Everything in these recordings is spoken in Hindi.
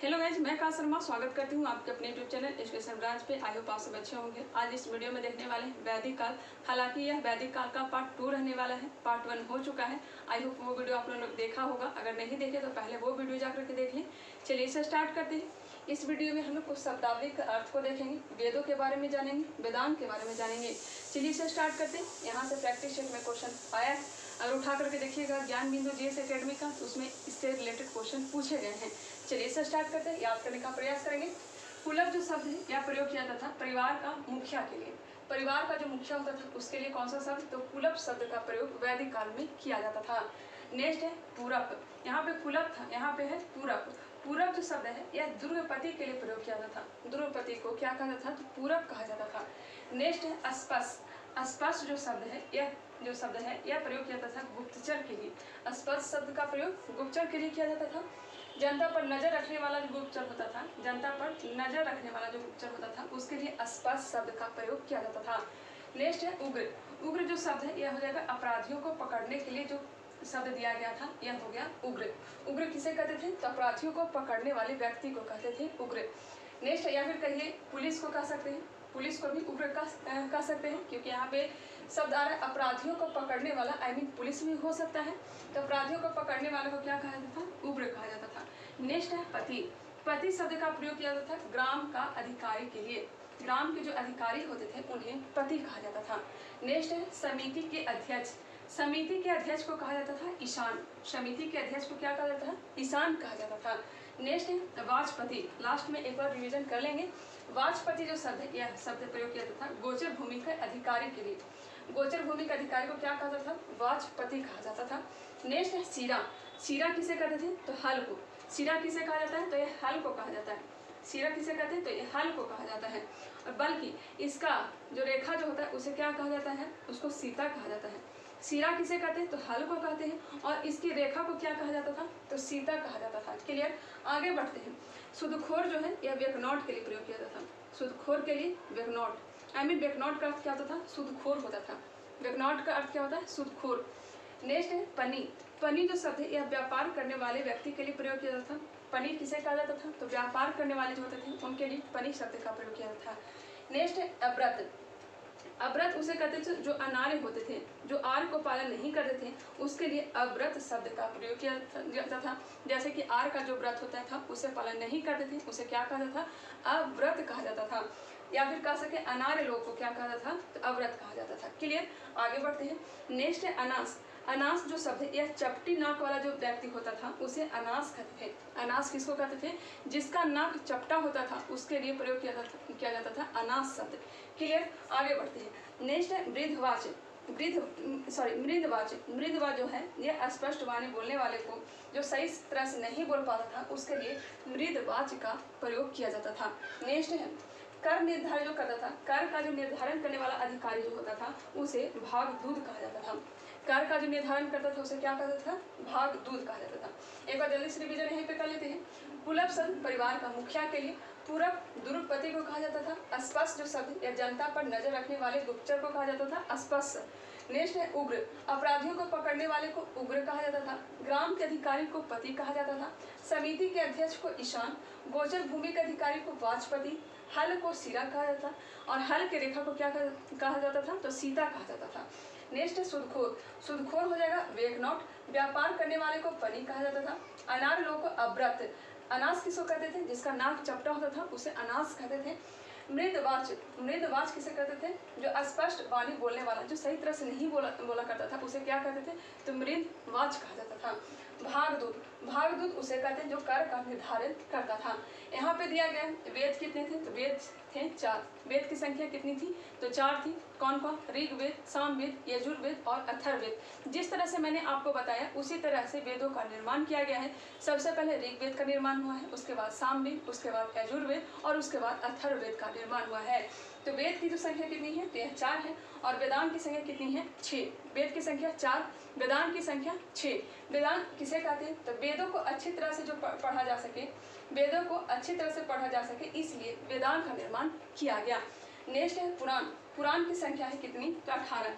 हेलो गाइज, मैं का शर्मा स्वागत करती हूँ आपके अपने यूट्यूब चैनल एजुकेशन ब्रांच पे। आई होप आप सब अच्छे होंगे। आज इस वीडियो में देखने वाले हैं वैदिक काल। हालांकि यह वैदिक काल का पार्ट 2 रहने वाला है। पार्ट 1 हो चुका है। आई होप वो वीडियो आप लोगों ने देखा होगा। अगर नहीं देखे तो पहले वो वीडियो जाकर के देख लें। चलिए इसे स्टार्ट करते हैं। इस वीडियो में हम लोग कुछ शब्दावली का अर्थ को देखेंगे, वेदों के बारे में जानेंगे, वेदांत के बारे में जानेंगे। चलिए इसे स्टार्ट करते हैं। यहाँ से प्रैक्टिस सेट में क्वेश्चन आया है। अगर उठा करके देखिएगा ज्ञान बिंदु जीएस एकेडमी का, तो उसमें इससे रिलेटेड क्वेश्चन पूछे गए हैं। चलिए इसे स्टार्ट करते हैं, याद करने का प्रयास करेंगे। कुलभ जो शब्द है यह प्रयोग किया जाता था परिवार का मुखिया के लिए। परिवार का जो मुखिया होता था उसके लिए कौन सा शब्द, तो कुलभ शब्द का प्रयोग वैदिक काल में किया जाता था। नेक्स्ट है पूरक। यहाँ पे कुलभ था, यहाँ पे है पूरक। पूरक जो शब्द है यह दुर्गपति के लिए प्रयोग किया जाता था। दुर्गपति को क्या कहा जाता था, तो पूरक कहा जाता था। नेक्स्ट है अस्पष्ट। अस्पष्ट जो शब्द है यह प्रयोग किया जाता था गुप्तचर के लिए। अस्पष्ट शब्द का प्रयोग गुप्तचर के लिए किया जाता था। जनता पर नजर रखने वाला जो गुप्तचर होता था, जनता पर नजर रखने वाला जो गुप्तचर होता था उसके लिए अस्पष्ट शब्द का प्रयोग किया जाता था। नेक्स्ट है उग्र। उग्र जो शब्द है यह हो जाएगा अपराधियों को पकड़ने के लिए जो शब्द दिया गया था, यह हो गया उग्र। उग्र किसे कहते थे, तो अपराधियों को पकड़ने वाले व्यक्ति को कहते थे उग्र। नेक्स्ट या फिर कहिए पुलिस को कह सकते हैं, पुलिस को भी उग्र कह सकते हैं, क्योंकि यहाँ पे शब्द आ रहा है अपराधियों को पकड़ने वाला, आई मीन पुलिस भी हो सकता है। तो अपराधियों को पकड़ने वाले को क्या कहा जाता था, उग्र कहा जाता था। नेक्स्ट है पति। पति शब्द का प्रयोग किया जाता था ग्राम का अधिकारी के लिए। ग्राम के जो अधिकारी होते थे उन्हें पति कहा जाता था। नेक्स्ट है समिति के अध्यक्ष। समिति के अध्यक्ष को कहा जाता था ईशान। समिति के अध्यक्ष को क्या कहा जाता था, ईशान कहा जाता था। नेक्स्ट है वाचपति। लास्ट में एक बार रिवीजन कर लेंगे। वाचपति जो शब्द है यह शब्द प्रयोग किया जाता था गोचर भूमि के अधिकारी के लिए। गोचर भूमि के अधिकारी को क्या कहा जाता था, वाचपति कहा जाता था। नेक्स्ट है सीरा। सीरा किसे कहते थे, तो हल को। सीरा किसे कहा जाता है, तो यह हल को कहा जाता है। सीरा किसे कहते हैं, तो यह हल को कहा जाता है। और बल्कि इसका जो रेखा जो होता है उसे क्या कहा जाता है, उसको सीता कहा जाता है। सीरा किसे कहते हैं, तो हल को कहते हैं। और इसकी रेखा को क्या कहा जाता था, तो सीता कहा जाता था। क्लियर। आगे बढ़ते हैं। सुदखोर जो है यह वेकनॉट के लिए प्रयोग किया जाता था। सुदखोर के लिए वेकनॉट, आई मीन वेकनॉट का अर्थ क्या होता था, सुदखोर होता था। वेकनॉट का अर्थ क्या होता है, सुदखोर। नेक्स्ट है पनी। पनी जो शब्द है यह व्यापार करने वाले व्यक्ति के लिए प्रयोग किया जाता था। पनी किसे कहा जाता था, तो व्यापार करने वाले जो होते थे उनके लिए पनी शब्द का प्रयोग किया जाता था। नेक्स्ट है अव्रत। अव्रत उसे कहते थे जो अनार्य होते थे, जो आर्य को पालन नहीं करते थे, उसके लिए अव्रत शब्द का प्रयोग किया जाता था। जैसे कि आर्य का जो व्रत होता था उसे पालन नहीं करते थे, उसे क्या कहा जाता था, अव्रत कहा जाता था। या फिर कह सके अनार्य लोग को क्या कहा जाता था, तो अव्रत कहा जाता था। क्लियर। आगे बढ़ते हैं। नेक्स्ट है अनास। अनास जो शब्द है यह चपटी नाक वाला जो व्यक्ति होता था उसे अनास कहते थे। अनास किसको कहते थे, जिसका नाक चपटा होता था उसके लिए प्रयोग किया जाता था अनास शब्द। क्लियर। आगे बढ़ते हैं। नेक्स्ट है वृद्धवाच। मृदवाच। मृदवाच जो है यह अस्पष्ट वाणी बोलने वाले को जो सही तरह से नहीं बोल पाता था उसके लिए मृदवाच का प्रयोग किया जाता था। नेक्स्ट है कर निर्धारण जो करता था, कर का जो निर्धारण करने वाला अधिकारी जो होता था उसे भागदूत कहा जाता था। कर का जो निर्धारण करता था उसे क्या कहता था, भागदूत कहा जाता था। एक बार जल्दी से रिवीजन यहीं पे कर लेते हैं। कुलभ शब्द परिवार का मुखिया के लिए। पूरक दुर्गपति को कहा जाता था। अस्पष्ट जो शब्द या जनता पर नजर रखने वाले गुप्तचर को कहा जाता था अस्पष्ट। नेक्स्ट है उग्र। अपराधियों को पकड़ने वाले को उग्र कहा जाता था। ग्राम के अधिकारी को पति कहा जाता था। समिति के अध्यक्ष को ईशान। गोचर भूमि के अधिकारी को वाचपति। हल को सीरा कहा जाता और हल के रेखा को क्या कहा जाता था, तो सीता कहा जाता था। नेक्स्ट है सुदखोर। सुदखोर हो जाएगा वेकनॉट। व्यापार करने वाले को पनी कहा जाता था। अनार लोग को अव्रत। अनास किसको कहते थे, जिसका नाक चपटा होता था उसे अनास कहते थे। मृदवाच। मृदवाच किसे कहते थे, जो अस्पष्ट वाणी बोलने वाला, जो सही तरह से नहीं बोला करता था उसे क्या कहते थे, तो मृदवाच कहा जाता था। भागदूत। भागदूत उसे कहते हैं जो कर का निर्धारण करता था। यहाँ पे दिया गया वेद कितने थे, तो वेद थे 4। वेद की संख्या कितनी थी, तो 4 थी। कौन कौन, ऋग्वेद, सामवेद, यजुर्वेद और अथर्ववेद। जिस तरह से मैंने आपको बताया उसी तरह से वेदों का निर्माण किया गया है। सबसे पहले ऋग्वेद का निर्माण हुआ है, उसके बाद सामवेद, उसके बाद यजुर्वेद और उसके बाद अथर्ववेद का निर्माण हुआ है। तो वेद की जो संख्या कितनी है, तो यह 4 है। और वेदांत की संख्या कितनी है, 6। वेद की संख्या 4, वेदांत की संख्या 6। वेदांत किसे कहते हैं, तो वेदों को अच्छी तरह से जो पढ़ा जा सके, वेदों को अच्छी तरह से पढ़ा जा सके, इसलिए वेदांत का निर्माण किया गया। नेक्स्ट है पुराण। पुराण की संख्या है कितनी, तो 18।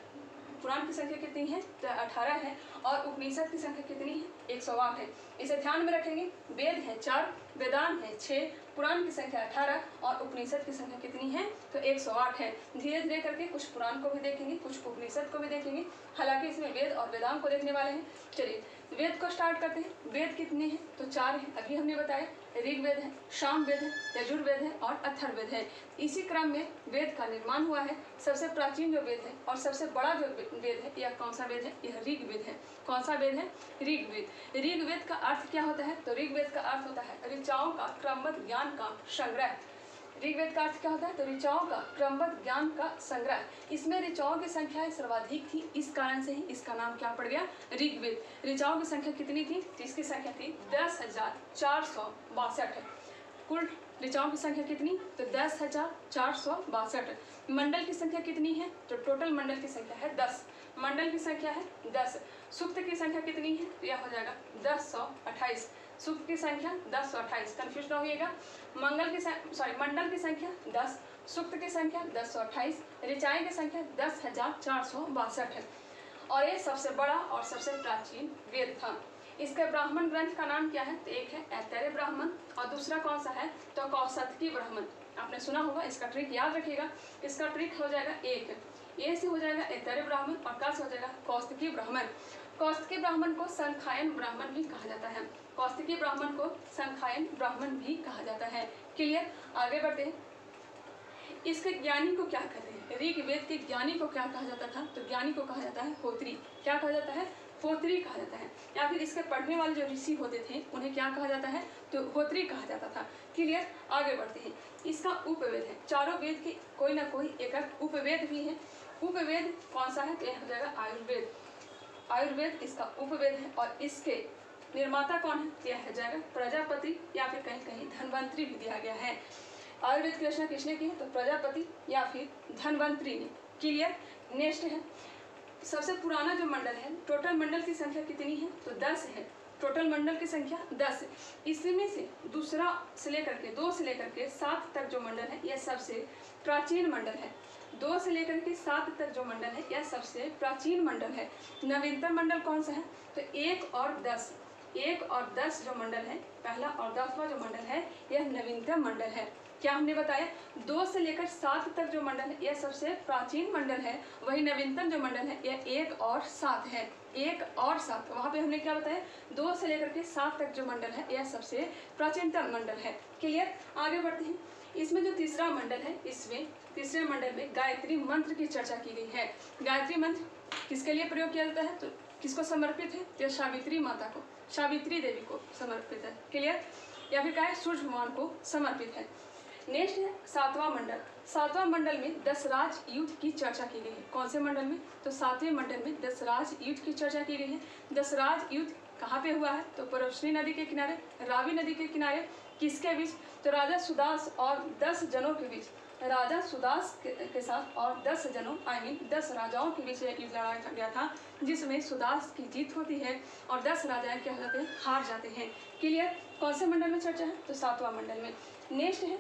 पुराण की संख्या कितनी है? तो 18 है। और उपनिषद की संख्या कितनी है? 108 है। इसे ध्यान में रखेंगे। वेद है 4, वेदांत है 6, पुराण की संख्या 18 और उपनिषद की संख्या कितनी है? तो 108 है। धीरे धीरे करके कुछ पुराण को भी देखेंगे, कुछ उपनिषद को भी देखेंगे, हालांकि इसमें वेद और वेदांत को देखने वाले हैं। चलिए वेद को स्टार्ट करते हैं। वेद कितने हैं? तो 4 हैं, अभी हमने बताया। ऋग्वेद है, सामवेद है, यजुर्वेद है और अथर्ववेद है। इसी क्रम में वेद का निर्माण हुआ है। सबसे प्राचीन जो वेद है और सबसे बड़ा जो वेद है यह कौन सा वेद है? यह ऋग्वेद है। कौन सा वेद है? ऋग्वेद। ऋग्वेद का अर्थ क्या होता है? तो ऋग्वेद का अर्थ होता है ऋचाओं का क्रमबद्ध ज्ञान का संग्रह। ऋग्वेद का अर्थ क्या होता है? तो ऋचाओं का क्रमबद्ध ज्ञान का संग्रह। इसमें ऋचाओं की संख्या सर्वाधिक थी, इस कारण से ही इसका नाम क्या पड़ गया? ऋग्वेद। ऋचाओं की संख्या कितनी थी? तो इसकी संख्या थी 10,462। कुल ऋचाओं की संख्या कितनी? तो 10,462। मंडल की संख्या कितनी है? तो टोटल मंडल की संख्या है 10। मंडल की संख्या है 10। सूक्त की संख्या कितनी है? तो यह हो जाएगा 1028। सूक्त की संख्या 1028, कंफ्यूज ना होइएगा। मंडल की संख्या 10, सूक्त की संख्या 1028, ऋचाएं की संख्या 10,462 है। और ये सबसे बड़ा और सबसे प्राचीन वेद था। इसके ब्राह्मण ग्रंथ का नाम क्या है? तो एक है ऐतरेय ब्राह्मण और दूसरा कौन सा है? तो कौसतकी ब्राह्मण। आपने सुना होगा, इसका ट्रिक याद रखिएगा। इसका ट्रिक हो जाएगा एक, ए से हो जाएगा ऐतरेय ब्राह्मण और का से हो जाएगा कौस्तकी ब्राह्मण। कौस्तकी ब्राह्मण को संखायन ब्राह्मण भी कहा जाता है। कौस्तकी ब्राह्मण को संखायन ब्राह्मण भी कहा जाता है। क्लियर? आगे बढ़ते हैं। इसके ज्ञानी को क्या कहते हैं? ऋग्वेद के ज्ञानी को क्या कहा जाता था? तो ज्ञानी को कहा जाता है होत्री। क्या कहा जाता है? होत्री कहा जाता है। या फिर इसके पढ़ने वाले जो ऋषि होते थे उन्हें क्या कहा जाता है? तो होत्री कहा जाता था। क्लियर? आगे बढ़ते हैं। इसका उपवेद है। चारों वेद के कोई ना कोई एक उपवेद भी है। उपवेद कौन सा है? तो यह हो जाएगा आयुर्वेद। आयुर्वेद इसका उपवेद है और इसके निर्माता कौन है? यह हो जाएगा प्रजापति या फिर कहीं कहीं धन्वंतरी भी दिया गया है। आयुर्वेद की रचना किसने की है? तो प्रजापति या फिर धन्वंतरी ने। क्लियर? नेक्स्ट है सबसे पुराना जो मंडल है, टोटल मंडल की संख्या कितनी है? तो 10 है। टोटल मंडल की संख्या 10 है। इसमें से दूसरा से लेकर के 2 से लेकर के 7 तक जो मंडल है यह सबसे प्राचीन मंडल है। 2 से लेकर के 7 तक जो मंडल है यह सबसे प्राचीन मंडल है। नवीनतम मंडल कौन सा है? तो 1 और 10। 1 और 10 जो मंडल है, पहला और 10वां जो मंडल है यह नवीनतम मंडल है। क्या हमने बताया? 2 से लेकर 7 तक जो मंडल है यह सबसे प्राचीन मंडल है। वही नवीनतम जो मंडल है यह 1 और 7 है। 1 और 7 वहाँ पे हमने क्या बताया? 2 से लेकर के 7 तक जो मंडल है यह सबसे प्राचीनतम मंडल है। क्लियर? आगे बढ़ते हैं। इसमें जो तीसरा मंडल है, इसमें तीसरे मंडल में गायत्री मंत्र की चर्चा की गई है। गायत्री मंत्र किसके लिए प्रयोग किया जाता है? तो किसको समर्पित है? तो सावित्री माता को, सावित्री देवी को समर्पित है। क्लियर? या फिर क्या है? सूर्य भगवान को समर्पित है। नेक्स्ट है 7वां मंडल। 7वां मंडल में दशराज युद्ध की चर्चा की गई है। कौन से मंडल में? तो 7वें मंडल में दशराज युद्ध की चर्चा की गई है। दशराज युद्ध कहाँ पे हुआ है? तो परश्नी नदी के किनारे, रावी नदी के किनारे। किसके बीच? तो राजा सुदास और 10 जनों के बीच। राजा सुदास के साथ और 10 जनों आई 10 राजाओं के बीच युद्ध लड़ाया गया था, जिसमें सुदास की जीत होती है और 10 राजाएं क्या हो जाते हैं? हार जाते हैं। क्लियर? कौन से मंडल में चर्चा है? तो 7वां मंडल में। नेक्स्ट है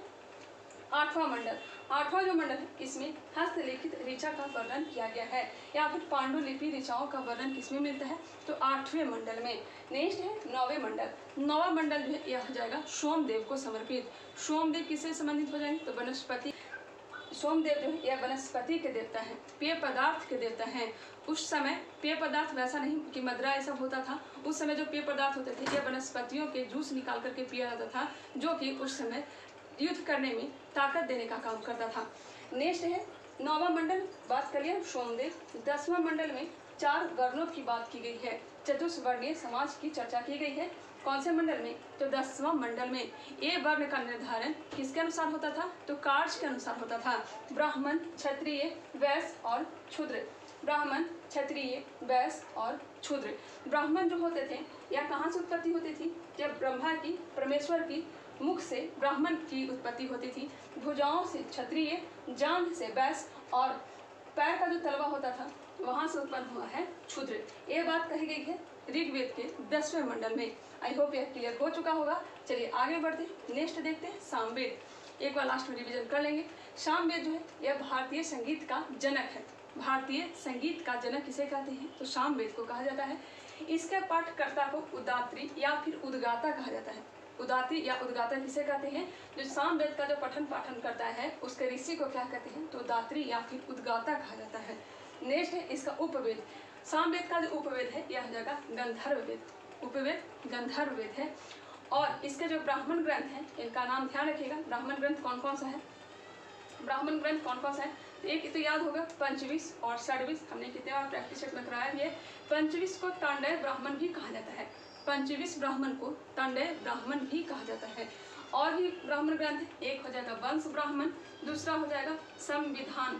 8वां मंडल। 8वां जो मंडल है इसमें हस्तलिखित ऋचा का वर्णन किया गया है, या फिर पांडुलिपि ऋचाओं का वर्णन किसमें मिलता है? तो 8वें मंडल में। नेक्स्ट है 9वें मंडल। 9वां मंडल जो है यह हो जाएगा सोमदेव को समर्पित। सोमदेव किससे संबंधित हो जाएंगे? तो वनस्पति। सोमदेव जो है यह वनस्पति के देवता हैं, पेय पदार्थ के देवता हैं। उस समय पेय पदार्थ वैसा नहीं कि मदरा ऐसा होता था। उस समय जो पेय पदार्थ होते थे यह वनस्पतियों के जूस निकाल करके पिया जाता था, जो कि उस समय युद्ध करने में ताकत देने का काम करता था। नेक्स्ट है 9वां मंडल, बात कर लिया सोमदेव। 10वां मंडल में 4 वर्णों की बात की गई है। चतुष्वर्णीय समाज की चर्चा की गई है। कौन से मंडल में? तो 10वां मंडल में। ए वर्ण का निर्धारण किसके अनुसार होता था? तो कार्य के अनुसार होता था। ब्राह्मण, क्षत्रिय, वैश्य और शूद्र। ब्राह्मण, क्षत्रिय, वैश्य और शूद्र। ब्राह्मण जो होते थे यह कहाँ से उत्पत्ति होती थी? जब ब्रह्मा की, परमेश्वर की मुख से ब्राह्मण की उत्पत्ति होती थी। भुजाओं से क्षत्रिय, जांघ से वैश्य और पैर का जो तलवा होता था वहां से उत्पन्न हुआ है शूद्र। ये बात कही गई है ऋग्वेद के 10वें मंडल में। आई होप यह क्लियर हो चुका होगा। चलिए आगे बढ़ते हैं। नेक्स्ट देखते हैं सामवेद। एक बार लास्ट में रिवीजन कर लेंगे। सामवेद जो है यह भारतीय संगीत का जनक है। भारतीय संगीत का जनक किसे कहते हैं? तो सामवेद को कहा जाता है। इसके पाठकर्ता को उदात्री या फिर उद्गाता कहा जाता है। उदाती या उद्गाता किसे कहते हैं? जो सामवेद का जो पठन पाठन करता है उसके ऋषि को क्या कहते हैं? तो उदात्री या फिर उद्गाता कहा जाता है। नेक्स्ट है इसका उपवेद। सामवेद का जो उपवेद है यह हो जाएगा गंधर्व वेद। उपवेद गंधर्व वेद है। और इसके जो ब्राह्मण ग्रंथ हैं इनका नाम ध्यान रखिएगा। ब्राह्मण ग्रंथ कौन कौन सा है? ब्राह्मण ग्रंथ कौन कौन सा है? एक तो याद होगा पंचविश और षड्विश, हमने कितने बार प्रैक्टिस सेट में कराया है। पंचविश को तांडव ब्राह्मण भी कहा जाता है। पंचविश ब्राह्मण को तांडव ब्राह्मण भी कहा जाता है। और भी ब्राह्मण ग्रंथ, एक हो जाएगा वंश ब्राह्मण, दूसरा हो जाएगा संविधान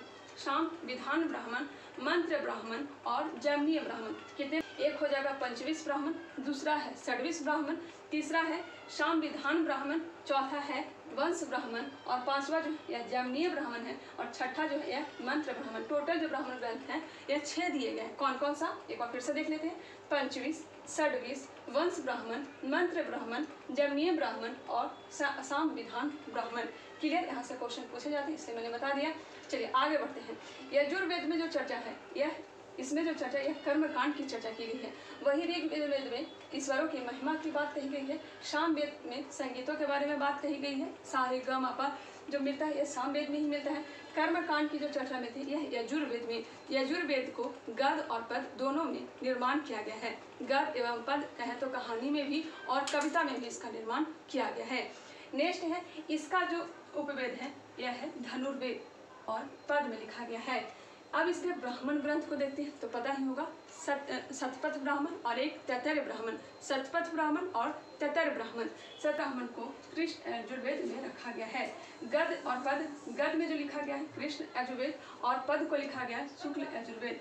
ब्राह्मण, मंत्र ब्राह्मण और जमनीय ब्राह्मण। कितने? एक हो जाएगा पंचविश ब्राह्मण, दूसरा है षड्विश ब्राह्मण, तीसरा है संविधान ब्राह्मण, चौथा है वंश ब्राह्मण और पांचवा जो यह जमनीय ब्राह्मण है और छठा जो है यह मंत्र ब्राह्मण। टोटल जो ब्राह्मण ग्रंथ हैं यह 6 दिए गए हैं। कौन कौन सा? एक बार फिर से देख लेते हैं। पंचविश, षड्विश, वंश ब्राह्मण, मंत्र ब्राह्मण, जमनीय ब्राह्मण और संविधान ब्राह्मण। क्लियर? यहाँ से क्वेश्चन पूछे जाते हैं, इसलिए मैंने बता दिया। चलिए आगे बढ़ते हैं। यजुर्वेद में जो चर्चा है यह इसमें जो चर्चा यह कर्मकांड की चर्चा की गई है। वही ऋग्वेद में ईश्वरों की महिमा की बात कही गई है। सामवेद में संगीतों के बारे में बात कही गई है। सा रे ग म प जो मिलता है यह सामवेद में ही मिलता है। कर्मकांड की जो चर्चा में थी यह यजुर्वेद में। यजुर्वेद को गद्य और पद दोनों में निर्माण किया गया है। गद्य एवं पद कहें तो कहानी में भी और कविता में भी इसका निर्माण किया गया है। नेक्स्ट है इसका जो उपवेद है यह है धनुर्वेद और पद में लिखा गया है। अब इसके ब्राह्मण ग्रंथ को देखते हैं तो पता ही होगा शतपथ ब्राह्मण और एक तैत्तरीय ब्राह्मण। शतपथ ब्राह्मण और तैत्तरीय ब्राह्मण। सब ब्राह्मण को कृष्ण यजुर्वेद में रखा गया है। गद्य और पद, गद्य में जो लिखा गया है कृष्ण यजुर्वेद और पद को लिखा गया है शुक्ल यजुर्वेद।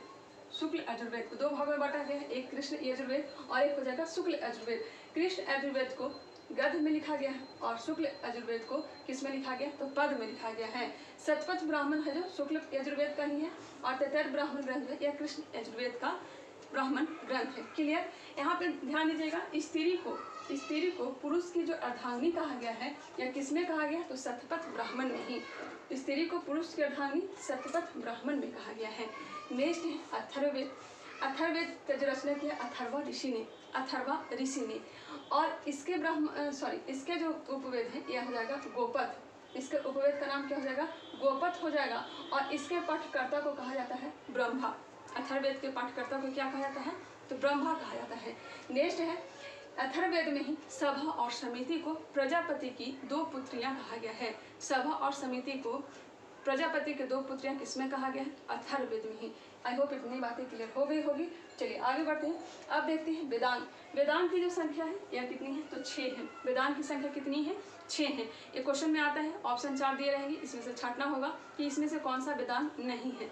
शुक्ल यजुर्वेद को 2 भागों में बांटा गया है, एक कृष्ण यजुर्वेद और एक हो जाएगा शुक्ल यजुर्वेद। कृष्ण यजुर्वेद को गद्य में लिखा गया है और शुक्ल यजुर्वेद को किस में लिखा गया? तो पद में लिखा गया है। शतपथ ब्राह्मण है जो शुक्ल यजुर्वेद का ही है और तैत्तरीय ब्राह्मण ग्रंथ है यह कृष्ण यजुर्वेद का ब्राह्मण ग्रंथ है। क्लियर? यहाँ पे ध्यान दीजिएगा। स्त्री को पुरुष की जो अर्धांगिनी कहा गया है यह किसमें कहा गया? तो शतपथ ब्राह्मण में ही। स्त्री को पुरुष की अर्धांगिनी शतपथ ब्राह्मण में कहा गया है। नेक्स्ट है अथर्ववेद। अथर्ववेद का जो रचना किया अथर्वा ऋषि ने और इसके इसके जो उपवेद है यह हो जाएगा गोपथ। इसके उपवेद का नाम क्या हो जाएगा? गोपथ हो जाएगा और इसके पाठकर्ता को कहा जाता है ब्रह्मा। अथर्ववेद के पाठकर्ता को क्या कहा जाता है? तो ब्रह्मा कहा जाता है। नेक्स्ट है अथर्ववेद में ही सभा और समिति को प्रजापति की 2 पुत्रियां कहा गया है। सभा और समिति को प्रजापति के 2 पुत्रियां किसमें कहा गया है? अथर्ववेद में ही। आई होप इतनी बातें क्लियर हो गई होगी। चलिए आगे बढ़ते हैं। अब देखते हैं वेदांग। वेदांग की जो संख्या है यह कितनी है? तो 6 है। वेदांग की संख्या कितनी है? 6 है। ये क्वेश्चन में आता है, ऑप्शन 4 दिए रहेंगे, इसमें से छांटना होगा कि इसमें से कौन सा वेदांग नहीं है।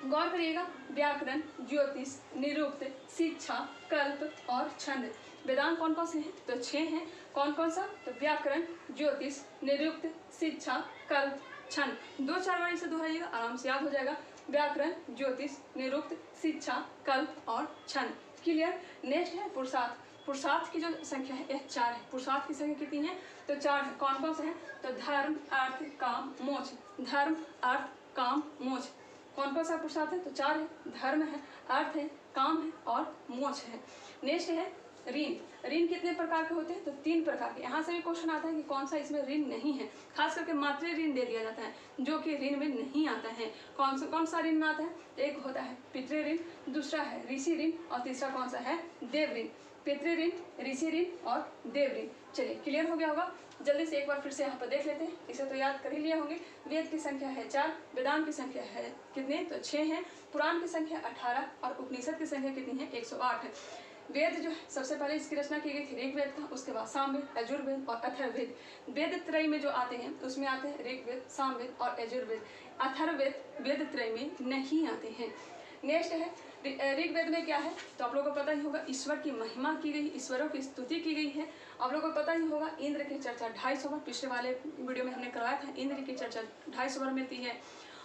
गौर करिएगा, व्याकरण, ज्योतिष, निरुक्त, शिक्षा, कल्प और छंद। वेदांग कौन कौन से हैं? तो 6 हैं। कौन कौन सा? तो व्याकरण, ज्योतिष, निरुक्त, शिक्षा, कल्प, छंद। 2-4 बार इसे दोहराइएगा, आराम से याद हो जाएगा। व्याकरण, ज्योतिष, निरुक्त, शिक्षा, कल्प और छंद। क्लियर? नेक्स्ट है पुरुषार्थ। पुरुषार्थ की जो संख्या है यह 4 है। पुरुषार्थ की संख्या कितनी है? तो 4 है। कौन कौन से हैं? तो धर्म, अर्थ, काम, मोक्ष। धर्म, अर्थ, काम, मोक्ष। कौन कौन सा पुरुषार्थ है? तो 4 है। धर्म है, अर्थ है, काम है और मोक्ष है। नेक्स्ट है ऋण। ऋण कितने प्रकार के होते हैं? तो 3 प्रकार के। यहाँ से भी क्वेश्चन आता है कि कौन सा इसमें ऋण नहीं है। खास करके मात्रेय ऋण दे दिया जाता है जो कि ऋण में नहीं आता है। कौन सा ऋण में आता है? एक होता है पितृ ऋण, दूसरा है ऋषि ऋण और तीसरा कौन सा है? देव ऋण। पितृ ऋण, ऋषि ऋण और देव ऋण। चलिए क्लियर हो गया होगा। जल्दी से एक बार फिर से यहाँ पर देख लेते हैं। इसे तो याद कर ही लिए होंगे। वेद की संख्या है 4, वेदांत की संख्या है कितने? तो 6 है। पुराण की संख्या 18 और उपनिषद की संख्या कितनी है? 108 है। वेद जो है सबसे पहले इसकी रचना की गई थी ऋग्वेद का, उसके बाद सामवेद, यजुर्वेद और अथर्ववेद। वेद त्रय में जो आते हैं उसमें आते हैं ऋग्वेद, सामवेद और यजुर्वेद। अथर्ववेद वेद त्रय में नहीं आते हैं। नेक्स्ट है ऋग्वेद में क्या है? तो आप लोगों को पता ही होगा, ईश्वर की महिमा की गई, ईश्वरों की स्तुति की गई है। आप लोगों को पता ही होगा इंद्र की चर्चा 250 बार, पिछले वाले वीडियो में हमने करवाया था। इंद्र की चर्चा 250 बार मिलती है।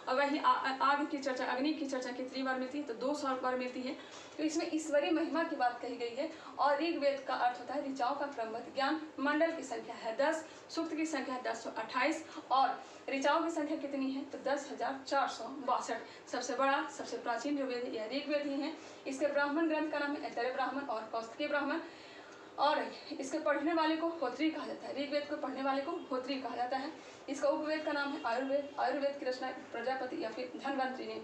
और वही आग की चर्चा, अग्नि की चर्चा कितनी बार मिलती है, तो 200 बार मिलती है। तो इसमें ईश्वरीय महिमा की बात कही गई है। और ऋग्वेद का अर्थ होता है ऋचाओं का क्रमबद्ध ज्ञान। मंडल की संख्या है 10, सूक्त की संख्या है 1028 और ऋचाओं की संख्या कितनी है, तो 10,462। सबसे बड़ा, सबसे प्राचीन जो वेद है यह ऋग्वेद ही है। इसके ब्राह्मण ग्रंथ का नाम है ऐतरेय ब्राह्मण और कौस्तुकी ब्राह्मण, और इसके पढ़ने वाले को होत्री कहा जाता है। ऋग्वेद को पढ़ने वाले को होत्री कहा जाता है। इसका उपवेद का नाम है आयुर्वेद। आयुर्वेद की रचना प्रजापति या फिर धन्वंतरि ने।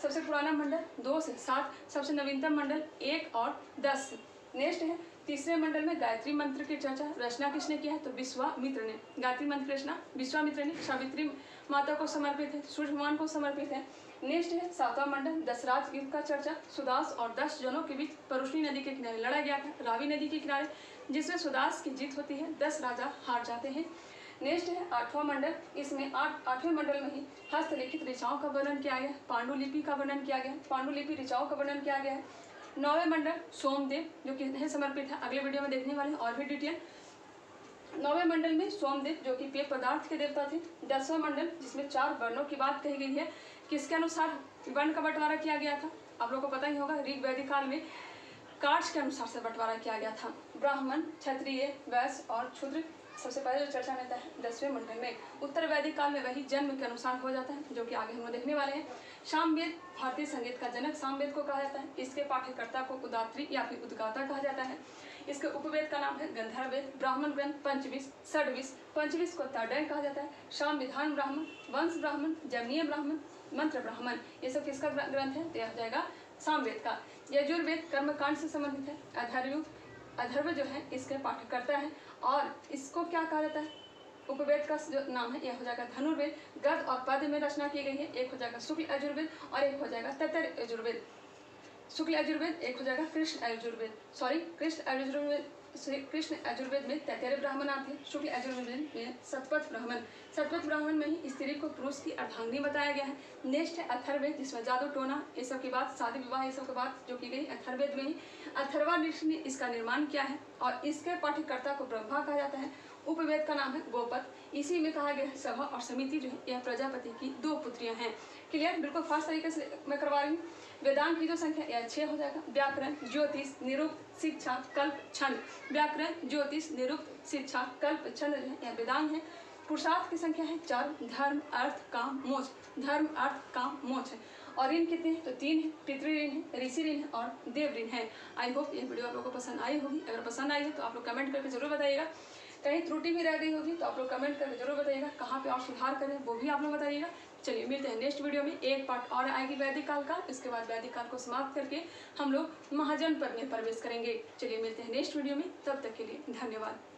सबसे पुराना मंडल 2 से 7, सबसे नवीनतम मंडल 1 और 10। नेक्स्ट है तीसरे मंडल में गायत्री मंत्र की चर्चा। रचना किसने किया है, तो विश्वामित्र ने। गायत्री मंत्र की रचना विश्वामित्र ने। सावित्री माता को समर्पित है, सूर्य भगवान को समर्पित है। नेक्स्ट है 7वां मंडल दशराज युद्ध का चर्चा। सुदास और 10 जनों के बीच परुष्णी नदी के किनारे लड़ा गया था, रावी नदी के किनारे, जिसमें सुदास की जीत होती है, 10 राजा हार जाते हैं। नेक्स्ट है 8वां मंडल। इसमें 8वें मंडल में ही हस्तलिखित ऋचाओं का वर्णन किया गया है, पांडुलिपि का वर्णन किया गया है, पांडुलिपि ऋचाओं का वर्णन किया गया है। 9वें मंडल सोमदेव, जो किन्हें समर्पित है, अगले वीडियो में देखने वाले और भी डिटेल। 9वें मंडल में सोमदेव जो कि पेय पदार्थ के देवता थे। 10वां मंडल जिसमें 4 वर्णों की बात कही गई है, किसके अनुसार वर्ण का बंटवारा किया गया था, आप लोगों को पता ही होगा। ऋग्वैदिक काल में कास्ट के अनुसार से बंटवारा किया गया था। ब्राह्मण, क्षत्रिय, वैश्य और शूद्र सबसे पहले जो चर्चा में आता है 10वें मंडल में। उत्तर वैदिक काल में वही जन्म के अनुसार हो जाता है, जो कि आगे हम लोग देखने वाले हैं। सामवेद भारतीय संगीत का जनक सामवेद को कहा जाता है। इसके पाठ्यकर्ता को उदात्री या फिर उद्गाता कहा जाता है। इसके उपवेद का नाम है गंधर्व वेद। ब्राह्मण ग्रंथ पंचविश, षड्विश, पंचविश को तर्डय कहा जाता है। शाम विधान ब्राह्मण, वंश ब्राह्मण, जमनीय ब्राह्मण, मंत्र ब्राह्मण, ये सब किसका ग्रंथ है, तो यह हो जाएगा सामवेद का। यजुर्वेद कर्मकांड से संबंधित है। अथर्व जो है इसके पाठ्यकर्ता है और इसको क्या कहा जाता है, उपवेद का जो नाम है यह हो जाएगा धनुर्वेद। गद्य और पद्य में रचना की गई है। एक हो जाएगा शुक्ल यजुर्वेद और एक हो जाएगा तैत्तरीय यजुर्वेद। शुक्ल यजुर्वेद एक हो जाएगा कृष्ण यजुर्वेद, कृष्ण यजुर्वेद में तैत्तरीय ब्राह्मण आते हैं। शुक्ल यजुर्वेद में सतपथ ब्राह्मण में ही स्त्री को पुरुष की अर्धांगिनी बताया गया है। नेक्स्ट है अथर्ववेद, जिसमें जादू टोना ये सब की बात, शादी विवाह ये सब की बात जो की गई अथर्ववेद में ही। अथर्वा ऋषि ने इसका निर्माण किया है और इसके पाठ्यकर्ता को ब्रह्मा कहा जाता है। उपवेद का नाम है गोपद। इसी में कहा गया है सभा और समिति जो है यह प्रजापति की 2 पुत्रियां हैं। क्लियर, बिल्कुल फास्ट तरीके से मैं करवा रही हूँ। वेदांत की जो संख्या यह 6 हो जाएगा। व्याकरण, ज्योतिष, निरुक्त, शिक्षा, कल्प, छंद। व्याकरण, ज्योतिष, निरुक्त, शिक्षा, कल्प, छंद जो है यह वेदांग है। पुरुषार्थ की संख्या है 4। धर्म, अर्थ, काम, मोक्ष। धर्म, अर्थ, काम, मोक्ष है। और ऋण कितने हैं, तो 3 है। पितृ ऋण है, ऋषि ऋण है और देव ऋण है। आई होप ये वीडियो आप लोगों को पसंद आई होगी। अगर पसंद आई है तो आप लोग कमेंट करके जरूर बताइएगा। कहीं त्रुटि भी रह गई होगी तो आप लोग कमेंट करके जरूर बताइएगा। कहाँ पे और सुधार करें वो भी आप लोग बताइएगा। चलिए मिलते हैं नेक्स्ट वीडियो में। एक पार्ट और आएगी वैदिक काल का, इसके बाद वैदिक काल को समाप्त करके हम लोग महाजन पर्व में प्रवेश करेंगे। चलिए मिलते हैं नेक्स्ट वीडियो में, तब तक के लिए धन्यवाद।